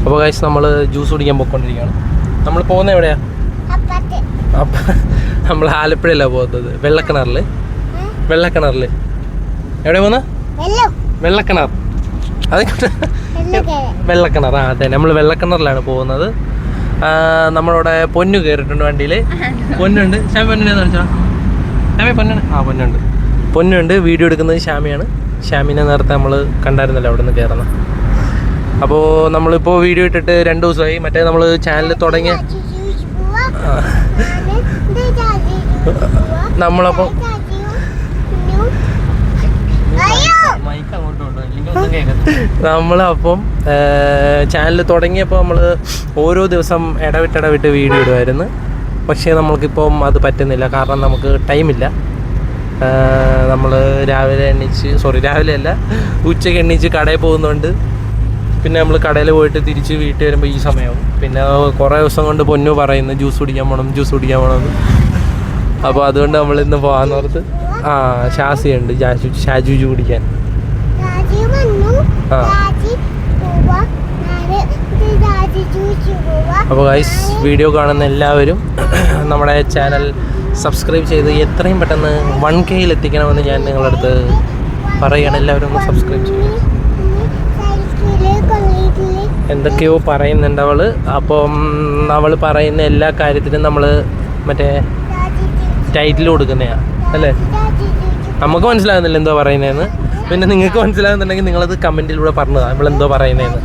അപ്പോൾ ഗൈസ് നമ്മൾ ജ്യൂസ് കുടിക്കാൻ പോയിക്കൊണ്ടിരിക്കുകയാണ്. നമ്മൾ പോകുന്നത് എവിടെയാ? അപ്പം നമ്മൾ ആലപ്പുഴയിലാണ് പോകുന്നത്. വെള്ളക്കിണറിൽ എവിടെ പോകുന്നത്? വെള്ളക്കിണർ. അത് വെള്ളക്കിണർ. അതെ, നമ്മൾ വെള്ളക്കിണറിലാണ് പോകുന്നത്. നമ്മളിവിടെ പൊന്നു കയറിയിട്ടുണ്ട് വണ്ടിയിൽ. പൊന്നുണ്ട്. ശ്യാമി പൊന്നിനെ കാണിച്ചോ. ശ്യാമി പൊന്നുണ്ട്. പൊന്നുണ്ട്. വീഡിയോ എടുക്കുന്നത് ശ്യാമിയാണ്. ശ്യാമിനെ നേരത്തെ നമ്മൾ കണ്ടായിരുന്നല്ലോ അവിടെ നിന്ന് കയറുന്നത്. അപ്പോൾ നമ്മളിപ്പോൾ വീഡിയോ ഇട്ടിട്ട് 2 ദിവസമായി. മറ്റേ നമ്മൾ ചാനൽ തുടങ്ങിയ നമ്മളപ്പോൾ ചാനൽ തുടങ്ങിയപ്പോൾ നമ്മൾ ഓരോ ദിവസം ഇടവിട്ട് വീഡിയോ ഇടുമായിരുന്നു. പക്ഷേ നമ്മൾക്കിപ്പം അത് പറ്റുന്നില്ല. കാരണം നമുക്ക് ടൈമില്ല. നമ്മൾ രാവിലെ ഉച്ചയ്ക്ക് എണീച്ച് കടയിൽ പോകുന്നുണ്ട്. പിന്നെ നമ്മൾ കടയിൽ പോയിട്ട് തിരിച്ച് വീട്ടിൽ വരുമ്പോൾ ഈ സമയമാവും. പിന്നെ കുറേ ദിവസം കൊണ്ട് പൊന്നു പറയുന്നു ജ്യൂസ് കുടിക്കാൻ പോകണം. അപ്പോൾ അതുകൊണ്ട് നമ്മളിന്ന് പോകാമെന്ന് ഓർത്ത്. ഷാസിയുണ്ട്, ഷാജു കുടിക്കാൻ. അപ്പോൾ ഗൈസ്, വീഡിയോ കാണുന്ന എല്ലാവരും നമ്മുടെ ചാനൽ സബ്സ്ക്രൈബ് ചെയ്ത് എത്രയും പെട്ടെന്ന് 1K എത്തിക്കണമെന്ന് ഞാൻ നിങ്ങളുടെ അടുത്ത് പറയുകയാണ്. എല്ലാവരും ഒന്ന് സബ്സ്ക്രൈബ് ചെയ്യും. എന്തൊക്കെയോ പറയുന്നുണ്ട് അവൾ. അപ്പം അവൾ പറയുന്ന എല്ലാ കാര്യത്തിനും നമ്മൾ മറ്റേ ടൈറ്റിൽ കൊടുക്കുന്നതാണ് അല്ലേ? നമുക്ക് മനസ്സിലാകുന്നില്ല എന്തോ പറയുന്നതെന്ന്. പിന്നെ നിങ്ങൾക്ക് മനസ്സിലാകുന്നുണ്ടെങ്കിൽ നിങ്ങളത് കമൻറ്റിലൂടെ പറഞ്ഞതാണ് ഇവളെന്തോ പറയുന്നതെന്ന്.